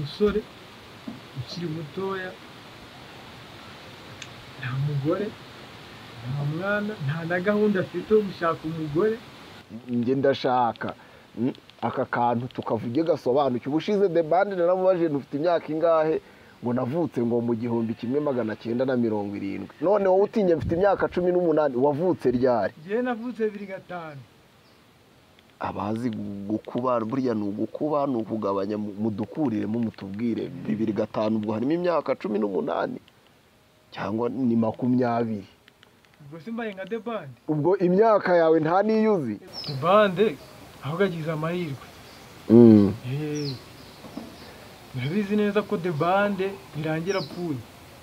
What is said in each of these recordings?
umusore ukiri mutoya, nta mugore, nta mwana, nta na gahunda afite yo gushaka umugore. Njye ndashaka aka kantu tukavuge gasobanuye. Ubushize The Band naramubaje ufite imyaka ingahe, ngo navutse ngo mu 1970. none wowe utinye mfite imyaka 18, wavutse ryari? Njye navutse 2005. Abazi gukuba burya ni ugukuba, ni ukugabanya mudukurire mu mutubwire 2005 ubwo harimo imyaka 18 cyangwa ni 20. Ubwo simbaye nka The Band. Ubwo imyaka yawe nta niyuzi. The Band aho gagize amahirwe. Murabizi neza ko The Band birangira apfuye.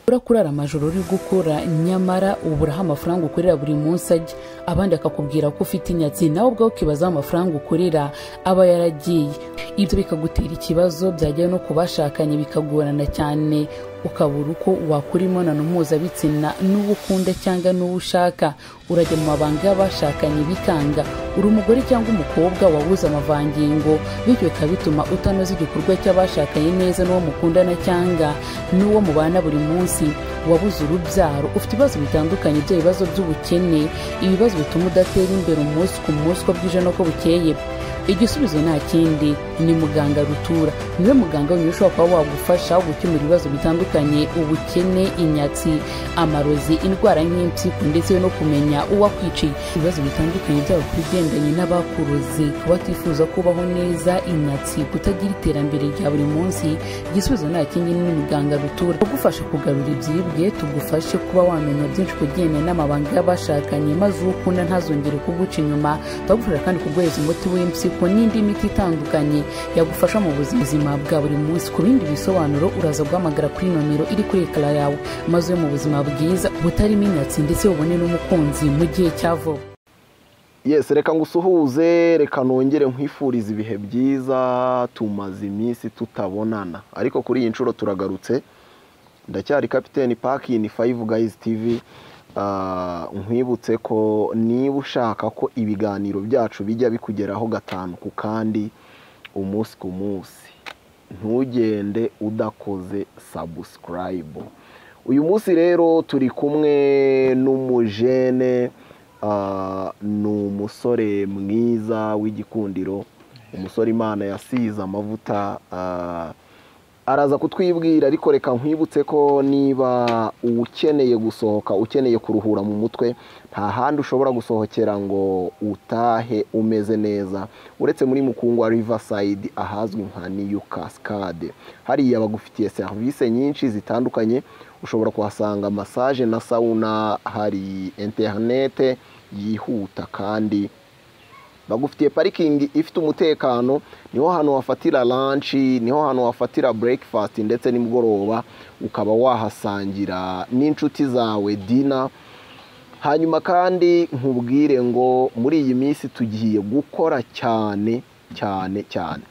Urakurara amajoro uri gukora, nyamara uburaho amafaranga ukorera buri munsi ajya, abandi akakubwira ko ufite inyatsi, nawe ubwawe ukibaza amafaranga ukorera aba yaragiye. Ibyo bikagutera ikibazo, byajya no kubashakanye bikagorana cyane, ukabura uko wakora imibonano mpuzabitsina n'uwo ukunda cyangwa n'uwo ushaka. Urajya mu mabanga y'abashakanye bikanga, uri umugore cyangwa umukobwa wabuze amavangingo, bityo bikaba bituma utanoza igikorwa cy'abashakanye neza n'uwo mukundana cyangwa n'uwo mubana buri munsi. Wabuze urubyaro, ufite ibibazo bitandukanye, ibyo bibazo by'ubukene, ibibazo bituma udatera imbere umunsi ku munsi uko bwije no ko bukeye. Igisubizo nta kindi, ni muganga Rutura. Niwe muganga wenyine ushobora kuba wagufasha gukemura ibibazo bitandukanye, ubukene, inyatsi, amarozi, indwara nk'impyiko ndetse no kumenya uwakwiciye. Ibibazo bitandukanye byaba kugendanye n'abakurozi, kuba tifuza kubaho neza, inyatsi, kutagira iterambere rya buri munsi. Igisubizo nta kindi, ni muganga Rutura. Tugufasha kugarura ibyibwe, tugufashe kuba wamenya byinshi kugendanye n'amabanga y'abashakanye, maze ukunda ntazongere kuguca inyuma. Tugufasha kandi kuguhereza umuti w'impyiko n'indi miti itandukanye yagufasha mu buzima bwa buri munsi. Ku bindi bisobanuro uraza guhamagara kuri nomero iri kuri ekara yawe, maze mu buzima bwiza butarimo inyatsi ndetse ubone n'umukunzi mu gihe cya vuba. Yes, reka ngusuhuze, reka nongere nkwifuriza ibihe byiza. Tumaze iminsi tutabonana, ariko kuri iyi nshuro turagarutse. Ndacyari Captain Park in 5 Guys TV. Nkwibutse ko niba ushaka ko ibiganiro byacu bijya bikugeraho gatanu ku kandi umunsi ku munsi, ntugende udakoze subscribe. Uyu munsi rero turi kumwe n'umujene, ni umusore mwiza w'igikundiro, umusore Imana yasize amavuta. Araza kutwibwira, ariko reka nkwibutse ko niba ukeneye gusohoka, ukeneye kuruhura mu mutwe, nta handi ushobora gusohokera ngo utahe umeze neza uretse muri Mukungwa Riverside, ahazwi nka New Cascade. Hariya bagufitiye serivisi nyinshi zitandukanye. Ushobora kuhasanga massage na sauna, hari internet yihuta, kandi bagufitiye parking ifite umutekano. Niho hano wafatira lunch, niho hano wafatira breakfast ndetse nimugoroba ukaba wahasangira n'inshuti zawe dinner. Hanyuma kandi nkubwire ngo muri iyi minsi tugiye gukora cyane cyane cyane.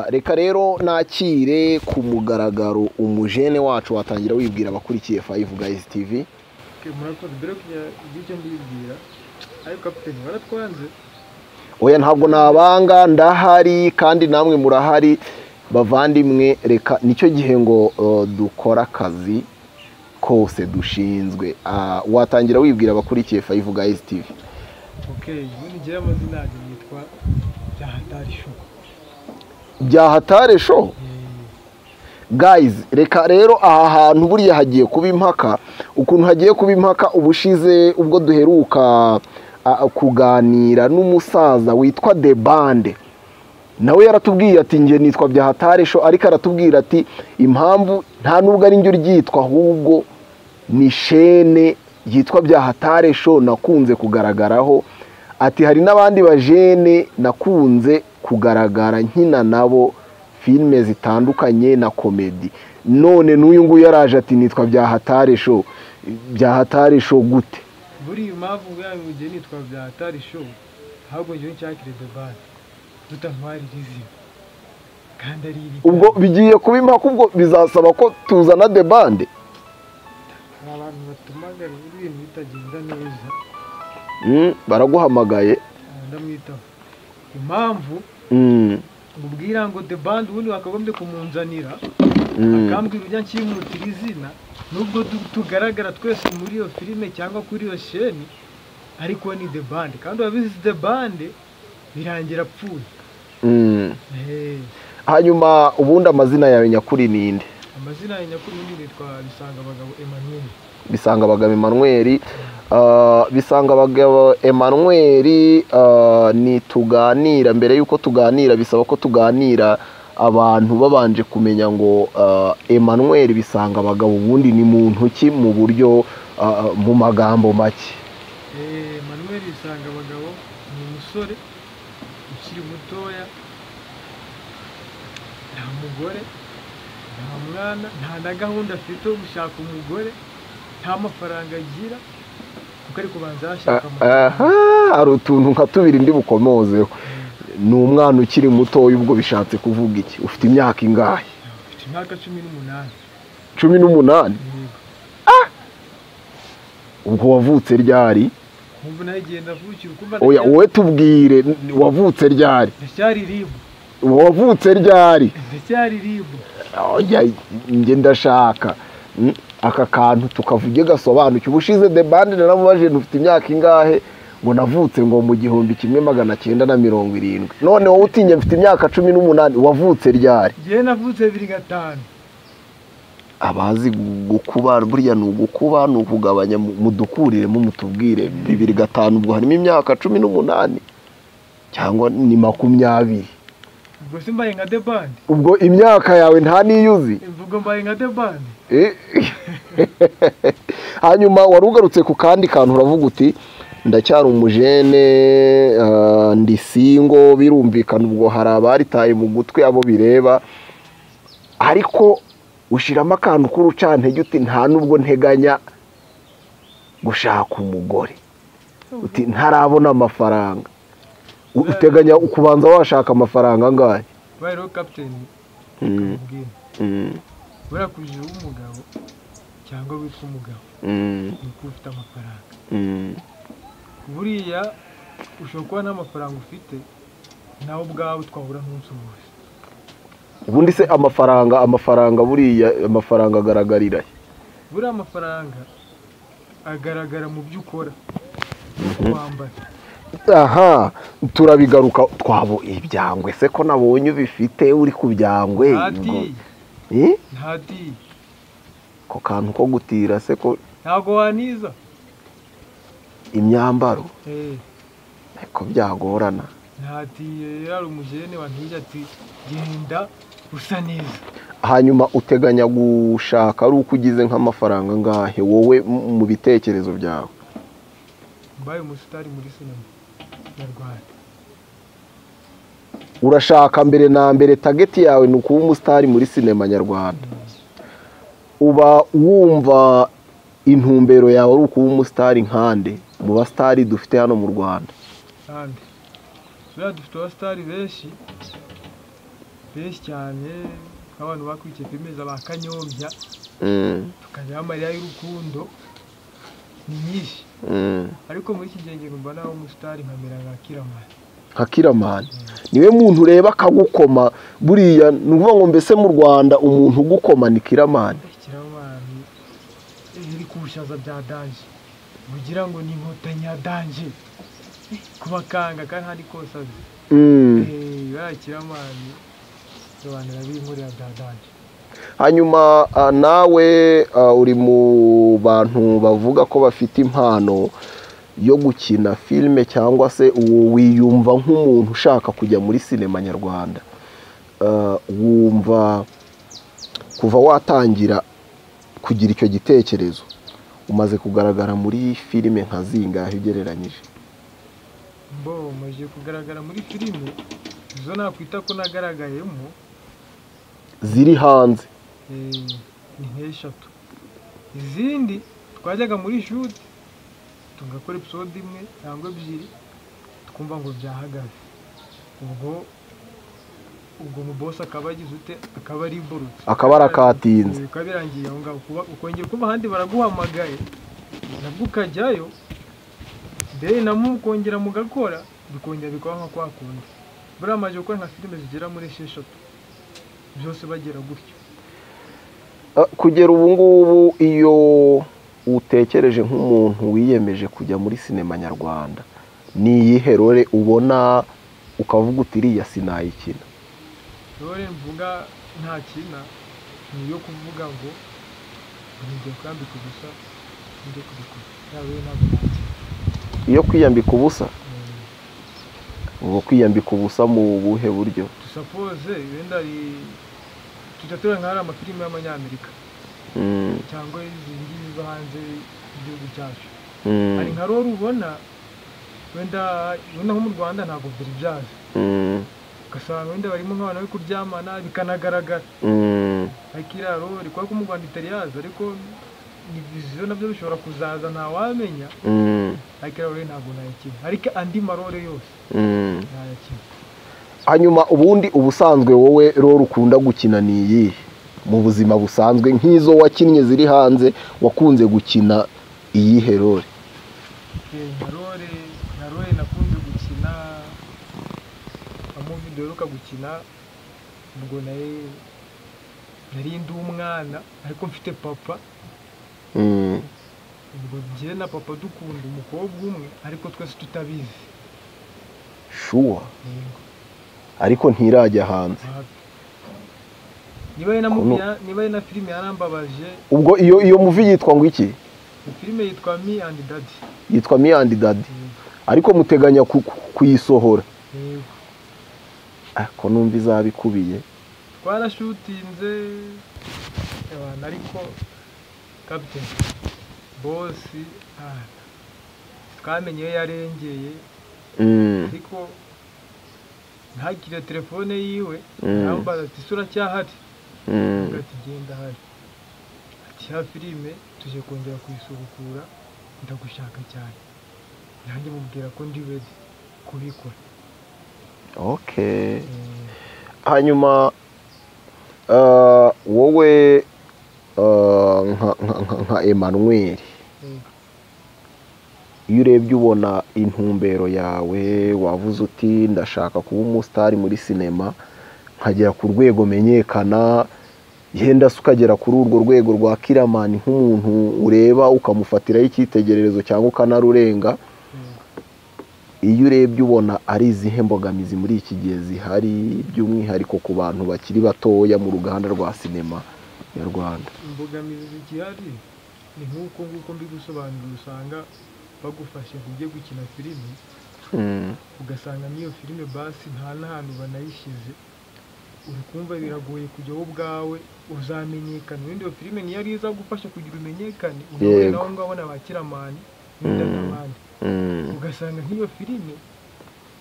Reka rero nakire ku mugaragaro umujene wacu, watangira wibwira abakurikiye 5 Guys TV. Murakoze, mbere y'icyo mbibwira, ariko Captain baratwanze. Oya, ntabwo nabanga, ndahari kandi namwe murahari bavandimwe. Reka nicyo gihe ngo dukora akazi kose dushinzwe. Watangira wibwira abakurikiye 5 Guys TV. Okay, ngiye amazina yanjye yitwa Byahatari Show. Byahatari Show. Guys, reka rero aha hantu buriya hagiye kuba impaka. Ukuntu hagiye kuba impaka, ubushize ubwo duheruka kuganira n'umusaza witwa The Band, nawe yaratubwiye ati nge nitwa Byahatari Show, ariko aratubwira ati impamvu nta nubwo ari njye uryitwa, ahubwo ni shene yitwa Byahatari Show nakunze kugaragaraho. Ati hari n'abandi bajene nakunze kugaragara nkina nabo filime zitandukanye na komedi. None n'uyu nguyu yaraje ati nitwa Byahatari Show. Byahatari Show gute? Buri impamvu yawe mu gihe nitwa Byahatari Show, ahubwo njye ncyakire The Band tutantwara izina kandi ari iri. Ubwo bigiye kuba impaka, ubwo bizasaba ko tuzana The Band. Abantu batumagara ibintu bitagenda neza, baraguhamagaye ndamwitaho. Impamvu ubwira ngo The Band ubundi wakagombye kumunzanira akambwira ujya nshimutira izina nubwo tugaragara twese muri iyo filime cyangwa kuri iyo sheni ariko ni The Band kandi wabizi The Band birangira apfuye. Hanyuma ubundi amazina yawe nyakuri ninde? Amazina ya nyakuri nitwa Bisangabagabo Emmanuel. Bisangabagabo Emmanuel. Bisangabagabo Emmanuel, nituganira mbere yuko tuganira bisaba ko tuganira abantu babanje kumenya ngo Emmanuel Bisangabagabo ubundi ni muntu ki mu buryo mu magambo make. Emmanuel Bisangabagabo ni umusore ukiri mutoya, nta mugore, nta mwana, nta na gahunda afite yo gushaka umugore, nta mafaranga agira kuko ari kubanza yashaka amafaranga. Hari utuntu nka tubiri ndi bukomozeho. Ni umwana ukiri mutoya, ubwo bishatse kuvuga iki? Ufite imyaka ingahe? Ufite imyaka 18. 18? Ubwo wavutse ryari? Ubu nagenda vukira ukumva. Oya, wowe tubwire wavutse ryari? Ndacyari ribu. Wavutse ryari? Ndacyari ribu. Oya, nge ndashaka aka kantu tukavuge gasobanuke. Ubushize The Band naramubaje ufite imyaka ingahe ngo navutse ngo mu 1970. None wowe utinye mfite imyaka 18, wavutse ryari? Je navutse 2005. Abazi gukuba burya ni ugukuba ni ukugabanya mudukurire mu mutubwire 2005 ubwo harimo imyaka 18 cyangwa ni 20. Ubwo simbaye nka The Band. Ubwo imyaka yawe nta niyuzi. Ubwo mbaye nka The Band. Hanyuma warugarutse ku kandi kantu uravuga uti ndacyari umujene, ndi singo, birumvikana ubwo hari abaritaye mu gutwe abo bireba, ariko ushiramo akantu k'urucantege uti nta nubwo nteganya gushaka umugore, uti ntarabona amafaranga. Uteganya ukubanza washaka amafaranga angahe? Bayiro captain. Bura kujira umugabo cyangwa witwa umugabo nuko ufite amafaranga. Buriya ushobora kuba n'amafaranga ufite nawe ubwawe twahura n'umunsi wose. Ubundi se amafaranga buriya amafaranga agaragarira? Buriya amafaranga agaragara mu byo ukora, wambara. Aha, turabigaruka. Twabo ibyangwe se ko nabonye ubifite uri ku byangwe. Ntati ko kantu ko gutira se ko ntago waniza imyambaro ko byagorana. Ntati yari umujene wantuje ati genda usa neza. Hanyuma uteganya gushaka ari uko ugize nk'amafaranga ngahe wowe mu bitekerezo byawe? Mbaye umusitari muri sinema nyarwanda. Urashaka mbere na mbere target yawe ni ukuba umusitari muri sinema nyarwanda. Uba wumva intumbero yawe ari ukuba umusitari nkande mu bastari dufite hano mu Rwanda? Kandi dufite abastari benshi cyane, abantu bakwikiye filime za Bakanyombya, tukajya amarira y'urukundo ni nyinshi, ariko muri iki gihe ngomba nawe umusitari nkamera nka Kiramani. Kiramani niwe muntu ureba akagukoma buriya. Ni ukuvuga ngo mbese mu Rwanda umuntu ugukoma ni Kiramani. Kiramani iri kubushaza bya danje, ugira ngo ni inkotanyi ya danje kubakanga kandi hari kose azi. Kiramani sobanura b'inkuru ya danje. Hanyuma nawe uri mu bantu bavuga ko bafite impano yo gukina filime cyangwa se uwo wiyumva nk'umuntu ushaka kujya muri sinema nyarwanda? Wumva kuva watangira kugira icyo gitekerezo umaze kugaragara muri filime nka zingahe ugereranyije? Maze kugaragara muri filime izo nakwita ko nagaragayemo ziri hanze ni nk'eshatu. Izindi twajyaga muri shoot tugakora episode imwe cyangwa ebyiri twumva ngo byahagaze, ubwo mu boss akaba agize ute, akaba ari borutse, akaba arakatinze, ukabirangiye aho ngaho. Ukongera kuba ahandi baraguhamagaye nabwo ukajyayo, mbere namwe ukongera mugakora bikongera bikaba nka kwa kundi. buriya amaze gukora nka filime zigera muri 6 byose bagera gutyo. Kugera ubu ngubu iyo utekereje nk'umuntu wiyemeje kujya muri sinema nyarwanda, ni iyihe role ubona ukavuga uti iriya sinayikina? Role mvuga nta kina ni iyo kuvuga ngo ngiye kwambika ubusa ngiye kubikora. Yawe ntabwo nakina. Iyo kwiyambika ubusa? Ubwo kwiyambika ubusa mu buhe buryo? Suppose wenda tujya tureba nk'ari amafilime y'amanyamerika cyangwa izindi zo hanze y'igihugu cyacu. Hari nka role ubona wenda nko mu Rwanda ntabwo byari byaje. Ugasanga wenda barimo nk'abantu bari kuryamana bikanagaragara. Ariko iriya role kuko mu Rwanda itari yaza, ariko ni viziyo nabyo bishobora kuzaza ntawamenya. Ariko iriya role ntabwo nayikina, ariko andi marole yose nayakina. Hanyuma ubundi ubusanzwe wowe role ukunda gukina ni iyihe mu buzima busanzwe, nk'izo wakinnye ziri hanze wakunze gukina iyihe role? Na role nakunze gukina movie duheruka gukina, ubwo nari ndi umwana ariko mfite papa. Ubwo njye na papa dukunda umukobwa umwe ariko twese tutabizi. Sure. Ariko ntirajya hanze. Niba na filime yarambabaje. Ubwo iyo movie yitwa ngo iki? Filime yitwa Me and Daddy. Yitwa Me and Daddy. Ariko muteganya kuyisohora? Yego. Ko numva izabikubiye. Twarashutinze ariko Captain Boss twamenye yarengeye. Ariko ntakire telefone yiwe nambaza ati sura cyahari. Ati genda hari. Ati ya filime tuje kongera kuyisubukura ndagushaka cyane. Nanjye mubwira ko ndi ready kubikora. Okay. Hanyuma wowe nka Emmanuel, iyo urebye ubona intumbero yawe, wavuze uti ndashaka kuba umusitari muri sinema nkagera ku rwego menyekana, yenda se ukagera kuri urwo rwego rwa kiramani nk'umuntu ureba ukamufatiraho icyitegererezo cyangwa ukanarurenga. Iyo urebye ubona ari izihe mbogamizi muri iki gihe zihari, by'umwihariko ku bantu bakiri batoya mu ruganda rwa sinema nyarwanda? Imbogamizi zigihari ni nk'uko mbigusobanurira, usanga bagufashe ngo ujye gukina filime ugasanga n'iyo filime basi nta n'ahantu banayishyize, uri kumva biragoye kujya wowe ubwawe uzamenyekana. Wenda iyo filime niyo ari izagufasha kugira umenyekane, unahure naho ngabona abakiramani n'abandi. Ugasanga nk'iyo filime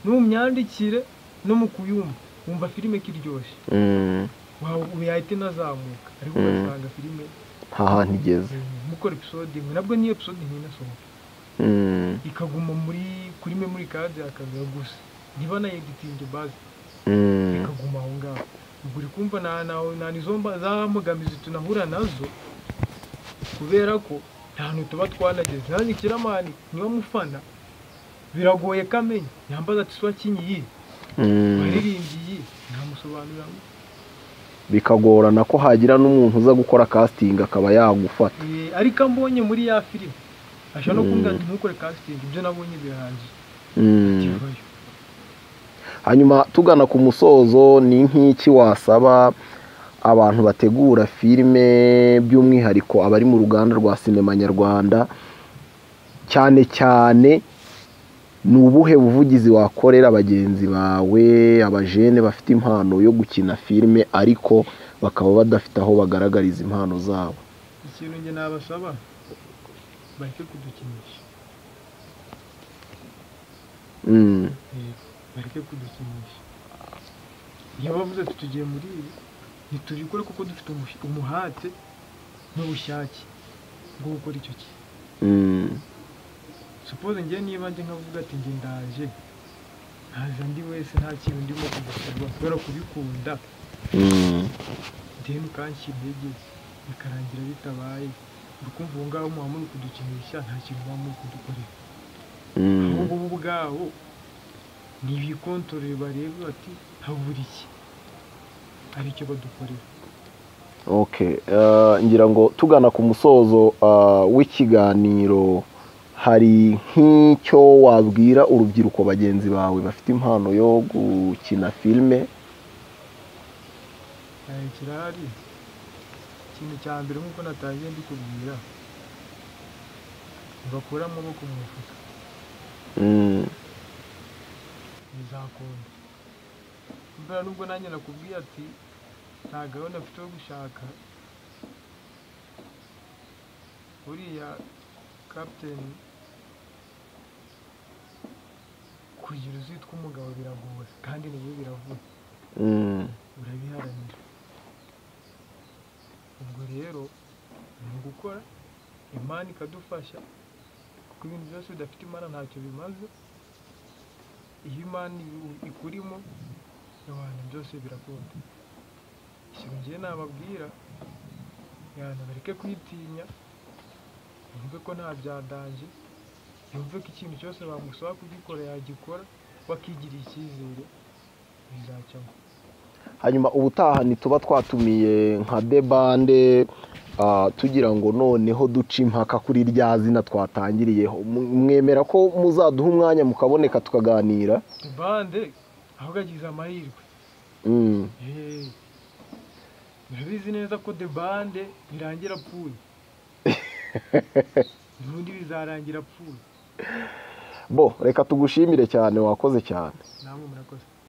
n'umyandikire no mu kuyumva wumva filime kiryoshye, yahita inazamuka, ariko ugasanga filime nta hantu igeze. mukora episode imwe, nabwo niyo episode ntinasohoka, ikaguma kuri memory card yakabira gusa, niba na editing base ikaguma aho ngaho. Ubwo uri kumva nta nizo mbogamizi tunahura nazo, kubera ko nta hantu tuba twanageze. Nanjye kiramani niba mufana biragoye kamenya yambaza ati swa kinyi waririmbyi ntamusobanurira, bikagorana ko hagira n'umuntu uza gukora casting akaba yagufata. Ariko mbonye muri ya filime ashaka no kumbwira ati ntukore casting, ibyo nabonye birahangiye. Hanyuma tugana ku musozo, ni nk'iki wasaba abantu bategura filime, by'umwihariko abari mu ruganda rwa sinema nyarwanda cyane cyane, ni ubuhe buvugizi wakorera bagenzi bawe, abajene bafite impano yo gukina filime ariko bakaba badafite aho bagaragariza impano zabo? Ikintu nge nabasaba bareke kudukinisha. Bareke kudukinisha. Iyo bavuze tugiye muri ibi ntitubikore kuko dufite umuhate n'ubushake bwo gukora icyo kintu. Suppose nge niba ndi nkavuga ati nge ndaje ntaza ndi wese nta kintu ndimo kugusaba kubera kubikunda, then ukanshyira intege bikarangira bitabaye, urukumva ubu ngaho muba muri kudukinisha nta kintu muba muri kudukorera. Ahubwo ubu bwaho ni ibikontorore barebe bati habura iki aricyo badukorera. Okay, ngira ngo tugana ku musozo w'ikiganiro, hari nk'icyo wabwira urubyiruko bagenzi bawe bafite impano yo gukina filime? Kirahari. Ikintu cya mbere nk'uko natangiye ndikubwira, bakura amaboko mu mufuka bizakunda. Mbera nubwo nanjye nakubwiye ati nta gahunda mfite yo gushaka, uriya kapiteni kugira uzitwa umugabo biragoye kandi nibyo biravuye, urabiharanira. Ubwo rero ni ugukora, Imana ikadufasha, kuko ibintu byose bidafite Imana ntacyo bimaze. Iyo Imana ikurimo abantu byose birakunda. Ikintu ngiye nababwira, bareke kwitinya, yumve ko nta byadanje, yumve ko ikintu cyose bamusaba kugikora yagikora, bakigirira icyizere bizacamo. Hanyuma ubutaha ntituba twatumiye nka The Band tugira ngo noneho duce impaka kuri rya zina twatangiriyeho, mwemera ko muzaduha umwanya mukaboneka tukaganira? The Band ahubwo agize amahirwe. Murabizi neza ko The Band birangira apfuye, n'ubundi bizarangira apfuye. Bo reka tugushimire cyane, wakoze cyane. Namwe murakoze.